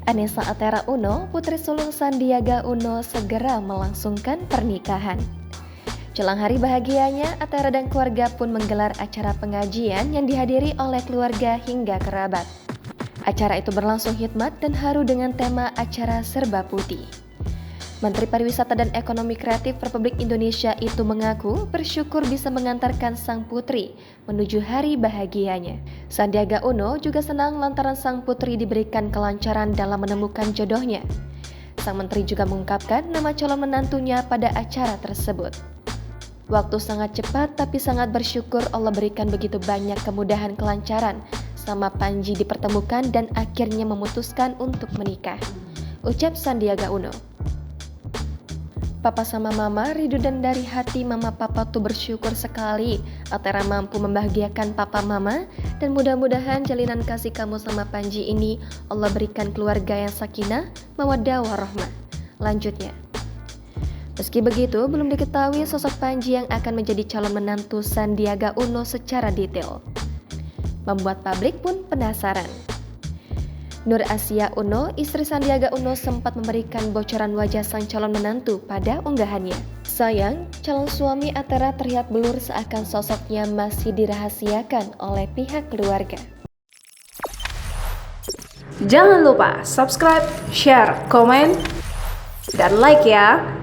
Anissa Atera Uno, putri sulung Sandiaga Uno segera melangsungkan pernikahan. Jelang hari bahagianya, Atera dan keluarga pun menggelar acara pengajian yang dihadiri oleh keluarga hingga kerabat. Acara itu berlangsung hikmat dan haru dengan tema acara serba putih. Menteri Pariwisata dan Ekonomi Kreatif Republik Indonesia itu mengaku bersyukur bisa mengantarkan sang putri menuju hari bahagianya. Sandiaga Uno juga senang lantaran sang putri diberikan kelancaran dalam menemukan jodohnya. Sang menteri juga mengungkapkan nama calon menantunya pada acara tersebut. Waktu sangat cepat tapi sangat bersyukur Allah berikan begitu banyak kemudahan kelancaran sama Panji dipertemukan dan akhirnya memutuskan untuk menikah, ucap Sandiaga Uno. Papa sama mama rindu dan dari hati mama papa tuh bersyukur sekali Atera mampu membahagiakan papa mama dan mudah-mudahan jalinan kasih kamu sama Panji ini Allah berikan keluarga yang sakinah, mawaddah warahmah. Lanjutnya. Meski begitu, belum diketahui sosok Panji yang akan menjadi calon menantu Sandiaga Uno secara detail. Membuat publik pun penasaran. Nur Asia Uno, istri Sandiaga Uno sempat memberikan bocoran wajah sang calon menantu pada unggahannya. Sayang, calon suami Atera terlihat blur seakan sosoknya masih dirahasiakan oleh pihak keluarga. Jangan lupa subscribe, share, komen, dan like ya!